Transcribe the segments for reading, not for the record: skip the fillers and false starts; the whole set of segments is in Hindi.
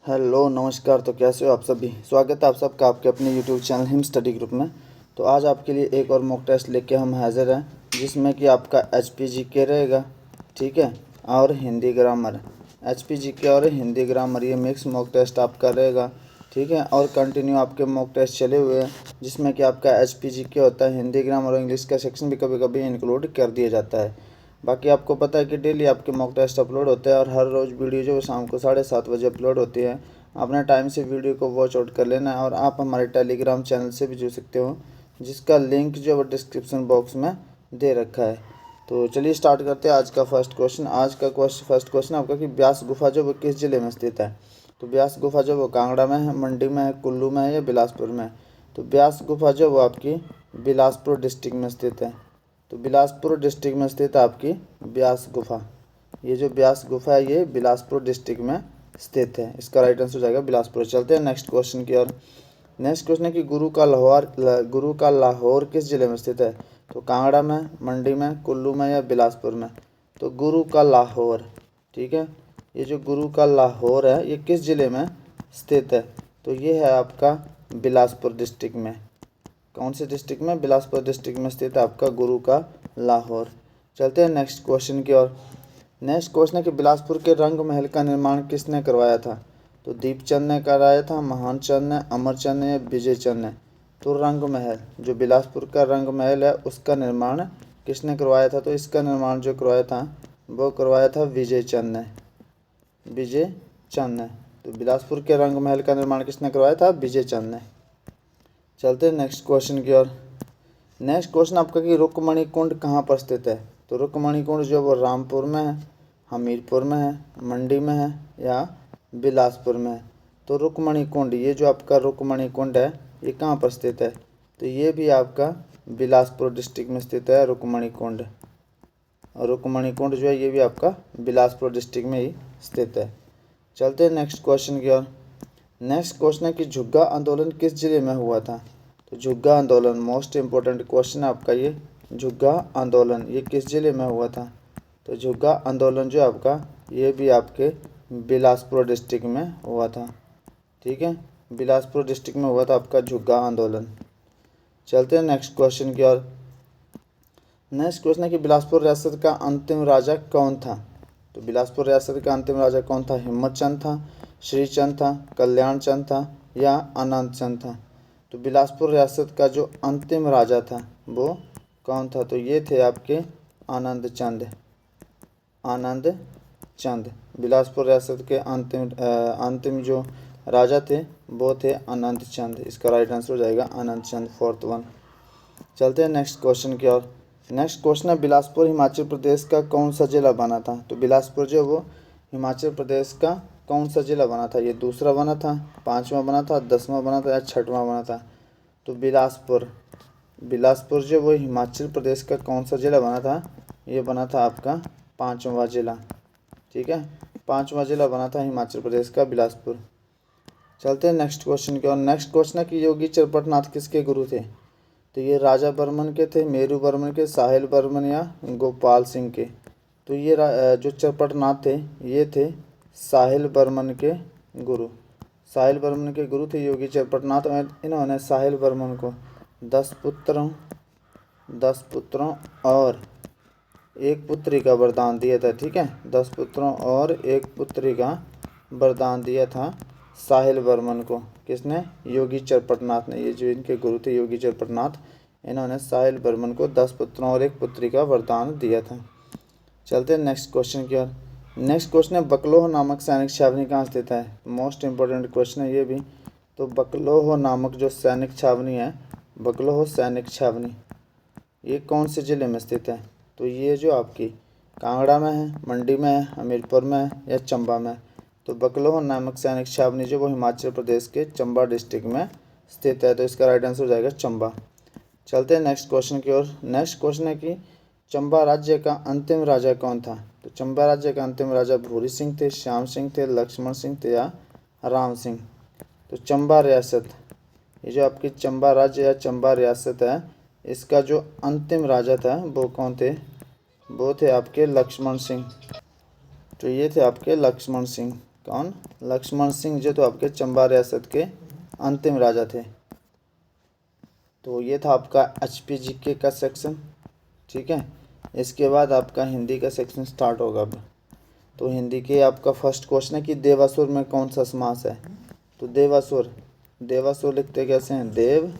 हेलो नमस्कार। तो कैसे हो आप सभी। स्वागत है आप सबका आपके अपने YouTube channel him study group में। तो आज आपके लिए एक और मॉक टेस्ट लेके हम हाजिर हैं, जिसमें कि आपका HPGK रहेगा, ठीक है, और हिंदी ग्रामर। HPGK और हिंदी ग्रामर ये मिक्स मॉक टेस्ट आपका रहेगा, ठीक है। और कंटिन्यू आपके मॉक टेस्ट चले हुए हैं, जिसमें कि आपका HPGK होता है, हिंदी ग्रामर और इंग्लिश का सेक्शन भी कभी कभी इंक्लूड कर दिया जाता है। बाकी आपको पता है कि डेली आपके मॉक टेस्ट अपलोड होते हैं और हर रोज़ वीडियो जो शाम को 7:30 बजे अपलोड होती है। अपने टाइम से वीडियो को वॉच आउट कर लेना है और आप हमारे टेलीग्राम चैनल से भी जुड़ सकते हो, जिसका लिंक जो है डिस्क्रिप्शन बॉक्स में दे रखा है। तो चलिए स्टार्ट करते हैं आज का फर्स्ट क्वेश्चन। आज का फर्स्ट क्वेश्चन आपका कि ब्यास गुफा जो वो किस ज़िले में स्थित है। तो ब्यास गुफा जो वो कांगड़ा में है, मंडी में है, कुल्लू में है या बिलासपुर में है। तो ब्यास गुफा जो वो आपकी बिलासपुर डिस्ट्रिक्ट में स्थित है। तो बिलासपुर डिस्ट्रिक्ट में स्थित है आपकी ब्यास गुफा। ये जो ब्यास गुफा है ये बिलासपुर डिस्ट्रिक्ट में स्थित है। इसका राइट आंसर हो जाएगा बिलासपुर। चलते हैं नेक्स्ट क्वेश्चन की ओर। नेक्स्ट क्वेश्चन है कि गुरु का लाहौर किस जिले में स्थित है। तो कांगड़ा में, मंडी में, कुल्लू में या बिलासपुर में। तो गुरु का लाहौर, ठीक है, ये जो गुरु का लाहौर है ये किस जिले में स्थित है। तो ये है आपका बिलासपुर डिस्ट्रिक्ट में। कौन से डिस्ट्रिक्ट में। बिलासपुर डिस्ट्रिक्ट में स्थित है आपका गुरु का लाहौर। चलते हैं नेक्स्ट क्वेश्चन की ओर। नेक्स्ट क्वेश्चन है कि बिलासपुर के रंग महल का निर्माण किसने करवाया था। तो दीपचंद ने कराया था, महानचंद ने, अमरचंद ने, विजयचंद ने। तो रंग महल, जो बिलासपुर का रंग महल है उसका निर्माण किसने करवाया था। तो इसका निर्माण जो करवाया था वो करवाया था विजयचंद ने। विजयचंद ने। तो बिलासपुर के रंग महल का निर्माण किसने करवाया था। विजयचंद ने। चलते हैं नेक्स्ट क्वेश्चन की ओर। नेक्स्ट क्वेश्चन आपका कि रुक्मणी कुंड कहाँ पर स्थित है। तो रुक्मणी कुंड जो वो रामपुर में है, हमीरपुर में है, मंडी में है या बिलासपुर में है। तो रुक्मणी कुंड, ये जो आपका रुक्मणी कुंड है ये कहाँ पर स्थित है। तो ये भी आपका बिलासपुर डिस्ट्रिक्ट में स्थित है रुक्मणी कुंड। और रुक्मणी कुंड जो है ये भी आपका बिलासपुर डिस्ट्रिक्ट में ही स्थित है। चलते हैं नेक्स्ट क्वेश्चन की ओर। नेक्स्ट क्वेश्चन है कि झुग्गा आंदोलन किस जिले में हुआ था। तो झुग्गा आंदोलन मोस्ट इम्पोर्टेंट क्वेश्चन है आपका ये। झुग्गा आंदोलन ये किस जिले में हुआ था। तो झुग्गा आंदोलन जो आपका ये भी आपके बिलासपुर डिस्ट्रिक्ट में हुआ था, ठीक है। बिलासपुर डिस्ट्रिक्ट में हुआ था आपका झुग्गा आंदोलन। चलते हैं नेक्स्ट क्वेश्चन की ओर। नेक्स्ट क्वेश्चन है कि बिलासपुर रियासत का अंतिम राजा कौन था। तो बिलासपुर रियासत का अंतिम राजा कौन था। हिम्मतचंद था, श्रीचंद था, कल्याणचंद था या आनंदचंद था। तो बिलासपुर रियासत का जो अंतिम राजा था वो कौन था। तो ये थे आपके आनंदचंद। आनंदचंद बिलासपुर रियासत के अंतिम जो राजा थे वो थे आनंदचंद। इसका राइट आंसर हो जाएगा आनंदचंद, फोर्थ वन। चलते हैं नेक्स्ट क्वेश्चन की ओर। नेक्स्ट क्वेश्चन है बिलासपुर हिमाचल प्रदेश का कौन सा जिला बना था। तो बिलासपुर जो वो हिमाचल प्रदेश का कौन सा जिला बना था। ये दूसरा बना था, पाँचवा बना था, 10वां बना था या 6वां बना था। तो बिलासपुर जो वो हिमाचल प्रदेश का कौन सा जिला बना था। ये बना था आपका 5वां जिला, ठीक है। 5वां जिला बना था हिमाचल प्रदेश का बिलासपुर। चलते हैं नेक्स्ट क्वेश्चन की और। नेक्स्ट क्वेश्चन है कि योगी चरपटनाथ किसके गुरु थे। तो ये राजा बर्मन के थे, मेरू बर्मन के, साहिल बर्मन या गोपाल सिंह के। तो ये जो चरपटनाथ थे ये थे साहिल बर्मन के गुरु। साहिल बर्मन के गुरु थे योगी चरपटनाथ। इन्होंने साहिल बर्मन को 10 पुत्रों और एक पुत्री का वरदान दिया था, ठीक है। 10 पुत्रों और एक पुत्री का वरदान दिया था साहिल बर्मन को। किसने। योगी चरपटनाथ ने। ये जो इनके गुरु थे योगी चरपटनाथ, इन्होंने साहिल बर्मन को 10 पुत्रों और एक पुत्री का वरदान दिया था। चलते हैं नेक्स्ट क्वेश्चन की ओर। नेक्स्ट क्वेश्चन है बकलोह नामक सैनिक छावनी कहाँ स्थित है। मोस्ट इंपॉर्टेंट क्वेश्चन है ये भी। तो बकलोह नामक जो सैनिक छावनी है, बकलोह सैनिक छावनी, ये कौन से ज़िले में स्थित है। तो ये जो आपकी कांगड़ा में है, मंडी में है, हमीरपुर में है या चंबा में। तो बकलोह नामक सैनिक छावनी जो वो हिमाचल प्रदेश के चंबा डिस्ट्रिक्ट में स्थित है। तो इसका राइट आंसर हो जाएगा चंबा। चलते हैं नेक्स्ट क्वेश्चन की ओर। नेक्स्ट क्वेश्चन है कि चंबा राज्य का अंतिम राजा कौन था। तो चंबा राज्य का अंतिम राजा भूरी सिंह थे, श्याम सिंह थे, लक्ष्मण सिंह थे या राम सिंह। तो चंबा रियासत, ये जो आपकी चंबा राज्य या चंबा रियासत है, इसका जो अंतिम राजा था वो कौन थे। वो थे आपके लक्ष्मण सिंह। तो ये थे आपके लक्ष्मण सिंह। कौन? लक्ष्मण सिंह, जो तो आपके चंबा रियासत के अंतिम राजा थे। तो ये था आपका HPGK का सेक्शन, ठीक है। इसके बाद आपका हिंदी का सेक्शन स्टार्ट होगा अब। तो हिंदी के आपका फर्स्ट क्वेश्चन है कि देवासुर में कौन सा समास है? तो देवासुर लिखते कैसे हैं? देव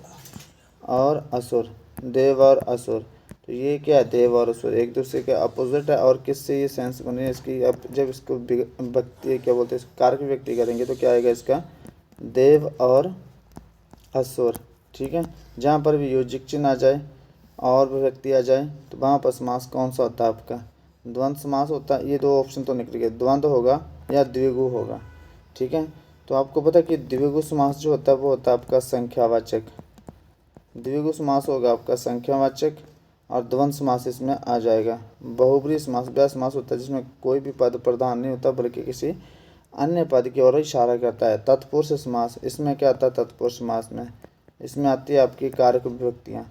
और असुर, देव और असुर। तो ये क्या है? देव और असुर एक दूसरे के अपोजिट है। और किससे ये सेंस बनी है इसकी? अब जब इसको व्यक्ति क्या बोलते हैं, कारक व्यक्ति करेंगे तो क्या आएगा इसका? देव और असुर, ठीक है। जहाँ पर भी योजिक चिन्ह आ जाए और व्यक्ति आ जाए तो वहाँ पर समास कौन सा होता है आपका? द्वंद्व समास होता है। ये दो ऑप्शन तो निकल गए, द्वंद्व होगा या द्विगु होगा, ठीक है। तो आपको पता है कि द्विगु समास जो होता है वो होता है आपका संख्यावाचक। द्विगु समास होगा आपका संख्यावाचक और द्वंद्व समास इसमें आ जाएगा। बहुब्रीहि समास वह समास होता है जिसमें कोई भी पद प्रधान नहीं होता बल्कि किसी अन्य पद की ओर इशारा करता है। तत्पुरुष समास, इसमें क्या आता है? तत्पुरुष समास में इसमें आती है आपकी कारक विभक्तियाँ।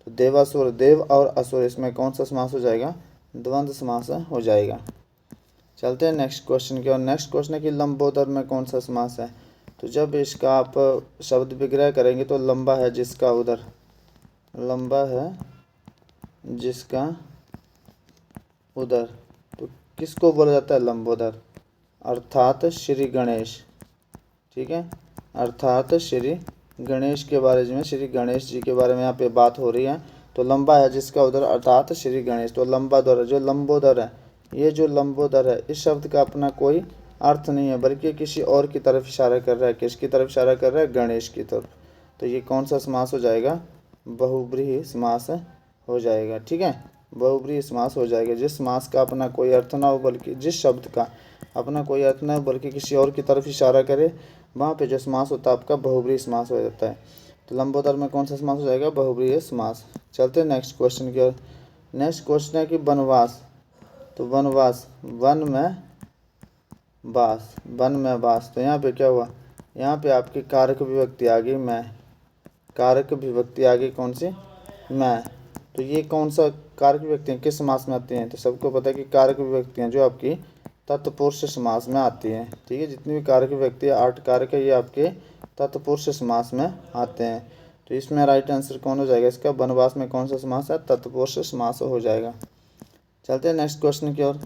तो देवासुर, देव और असुर, इसमें कौन सा समास हो जाएगा? द्वंद्व समास हो जाएगा। चलते हैं नेक्स्ट क्वेश्चन की ओर। नेक्स्ट क्वेश्चन है कि लंबोदर में कौन सा समास है? तो जब इसका आप शब्द विग्रह करेंगे तो लंबा है जिसका उदर, लंबा है जिसका उदर, तो किसको बोला जाता है? लंबोदर, अर्थात श्री गणेश, ठीक है। अर्थात श्री गणेश के बारे में, श्री गणेश जी के बारे में यहाँ पे बात हो रही है। तो लंबा है जिसका उदर अर्थात श्री गणेश। तो लंबादर, जो लंबोदर है, ये जो लंबोदर है इस शब्द का अपना कोई अर्थ नहीं है बल्कि किसी और की तरफ इशारा कर रहा है। किसकी तरफ इशारा कर रहा है? गणेश की तरफ। तो ये कौन सा समास हो जाएगा? बहुब्रीहि समास हो जाएगा, ठीक है। बहुब्रीहि समास हो जाएगा जिस समास का अपना कोई अर्थ ना हो बल्कि, जिस शब्द का अपना कोई अर्थ ना हो बल्कि किसी और की तरफ इशारा करे, वहाँ पे जो समास होता है आपका बहुब्रीहि समास हो जाता है। तो लंबोदर में कौन सा समास हो जाएगा? बहुब्रीहि समास। चलते हैं नेक्स्ट क्वेश्चन की ओर। नेक्स्ट क्वेश्चन है कि वनवास। तो वनवास, वन में वास, वन में वास। तो यहाँ पे क्या हुआ? यहाँ पे आपकी कारक विभक्ति आ गई मैं, कारक विभक्ति आ गई कौन सी? मैं। तो ये कौन सा कारक विभक्तियाँ किस समास में आती हैं? तो सबको पता है कि कारक विभक्तियाँ जो आपकी तत्पुरुष समास में आती हैं, ठीक है। जितनी भी कारक विभक्तियाँ 8 कारक है ये आपके तत्पुरुष समास में आते हैं। तो इसमें राइट आंसर कौन हो जाएगा इसका? वनवास में कौन सा समास है? तत्पुरुष समास हो जाएगा। चलते हैं नेक्स्ट क्वेश्चन की ओर।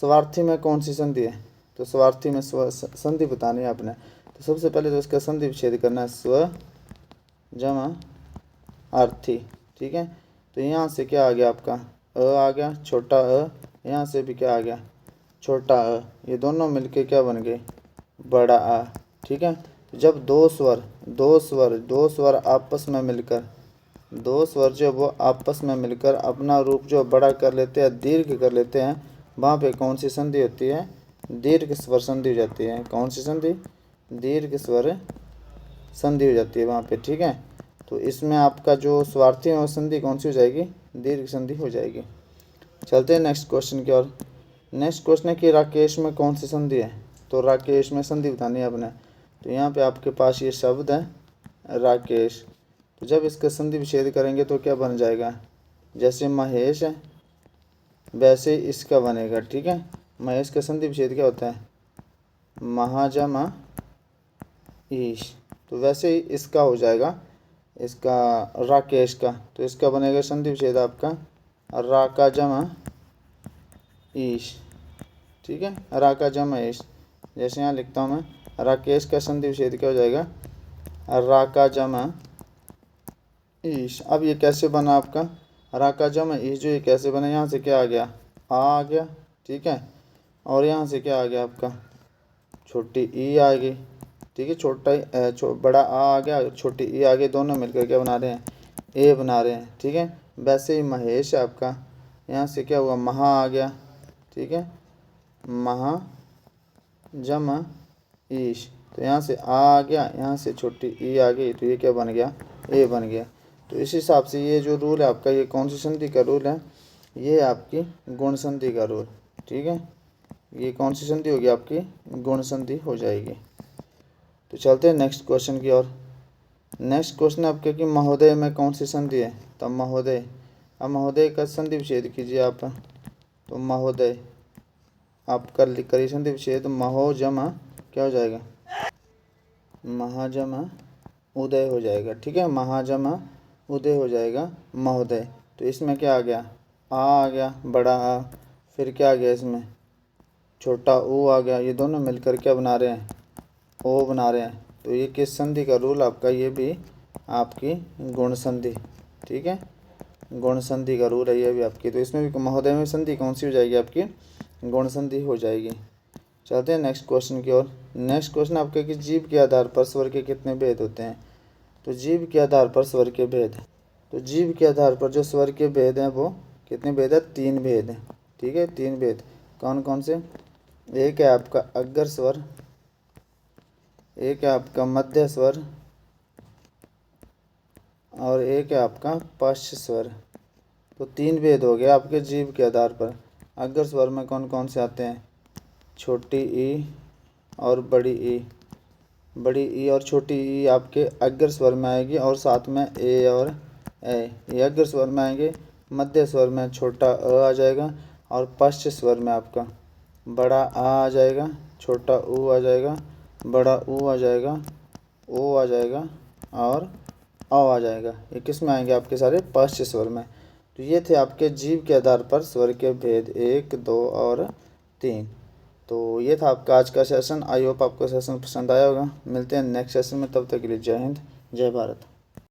स्वार्थी में कौन सी संधि है? तो स्वार्थी में संधि बतानी है आपने। तो सबसे पहले तो इसका संधि विच्छेद करना है, स्व जमा अर्थी, ठीक है। तो यहाँ से क्या आ गया आपका? अ आ गया, छोटा अ। यहाँ से भी क्या आ गया? छोटा अ। ये दोनों मिलके क्या बन गए? बड़ा आ, ठीक है। तो जब दो स्वर आपस में मिलकर, दो स्वर जो वो आपस में मिलकर अपना रूप जो बड़ा कर लेते हैं, दीर्घ कर लेते हैं, वहाँ पे कौन सी संधि होती है? दीर्घ स्वर संधि हो जाती है। कौन सी संधि? दीर्घ स्वर संधि हो जाती है वहाँ पे, ठीक है। तो इसमें आपका जो स्वार्थी है संधि कौन सी हो जाएगी? दीर्घ संधि हो जाएगी। चलते हैं नेक्स्ट क्वेश्चन की ओर। नेक्स्ट क्वेश्चन है कि राकेश में कौन सी संधि है? तो राकेश में संधि बतानी है आपने। तो यहाँ पे आपके पास ये शब्द है राकेश। तो जब इसका संधि विच्छेद करेंगे तो क्या बन जाएगा? जैसे महेश है वैसे इसका बनेगा, ठीक है। महेश का संधि विच्छेद क्या होता है? महाजमा ईश। तो वैसे ही इसका हो जाएगा, इसका राकेश का। तो इसका बनेगा संधि विच्छेद आपका राका जमा ईश, ठीक है। राका जमा ईश। जैसे यहाँ लिखता हूँ मैं, राकेश का संधि विच्छेद क्या हो जाएगा? राका जमा ईश। अब ये कैसे बना आपका? राका जमा ईश, जो ये कैसे बना? यहाँ से क्या आ गया? आ गया, ठीक है। और यहाँ से क्या आ गया आपका? छोटी ई आ गई, ठीक है। बड़ा आ गया, छोटी ई आ गई, दोनों मिलकर क्या बना रहे हैं? ए बना रहे हैं, ठीक है। वैसे ही महेश आपका, यहाँ से क्या हुआ? महा आ गया, ठीक है। महा जमा ईश। तो यहाँ से आ गया, यहाँ से छोटी ई आ गई, तो ये क्या बन गया? ए बन गया। तो इस हिसाब से ये जो रूल है आपका, ये कौन सी संधि का रूल है? ये आपकी गुण संधि का रूल, ठीक है। ये कौन सी संधि होगी आपकी? गुण संधि हो जाएगी। तो चलते हैं नेक्स्ट क्वेश्चन की ओर। नेक्स्ट क्वेश्चन आपके कि महोदय में कौन सी संधि है? तो महोदय, अब महोदय का संधि विच्छेद कीजिए आप। तो महोदय आप कर करिए संधि विच्छेद, महो जमा क्या हो जाएगा, महाजमा उदय हो जाएगा। ठीक है, महाजमा उदय हो जाएगा महोदय। तो इसमें क्या आ गया, आ गया, बड़ा आ। फिर क्या आ गया, इसमें छोटा ओ आ गया। ये दोनों मिलकर क्या बना रहे हैं, ओ बना रहे हैं। तो ये किस संधि का रूल आपका, ये भी आपकी गुण संधि। ठीक है, गुण संधि का रूल है ये भी आपकी। तो इसमें भी महोदय में संधि कौन सी हो जाएगी, आपकी गुण संधि हो जाएगी। चलते हैं नेक्स्ट क्वेश्चन की ओर। नेक्स्ट क्वेश्चन आपका कि जीव के आधार पर स्वर के कितने भेद होते हैं। तो जीव के आधार पर स्वर के भेद, तो जीव के आधार पर जो स्वर के भेद हैं वो कितने भेद है, 3 भेद हैं। ठीक है, 3 भेद। कौन कौन से, एक है आपका अग्र स्वर, एक है आपका मध्य स्वर, और एक है आपका पश्च स्वर। तो 3 भेद हो गया आपके जीव के आधार पर। अग्र स्वर में कौन कौन से आते हैं, छोटी ई और बड़ी ई। बड़ी ई और छोटी ई आपके अग्र स्वर में आएगी, और साथ में ए और ए, ये अग्र स्वर में आएंगे। मध्य स्वर में छोटा अ आ जाएगा, और पश्च स्वर में आपका बड़ा आ जाएगा, छोटा ऊ आ जाएगा, बड़ा ऊ आ जाएगा, ओ आ जाएगा, और आ जाएगा। ये किस में आएंगे, आपके सारे पश्च स्वर में। तो ये थे आपके जीव के आधार पर स्वर के भेद 1, 2 और 3। तो ये था आपका आज का सेशन। आई होप आपको सेशन पसंद आया होगा। मिलते हैं नेक्स्ट सेशन में, तब तक के लिए जय हिंद, जय भारत।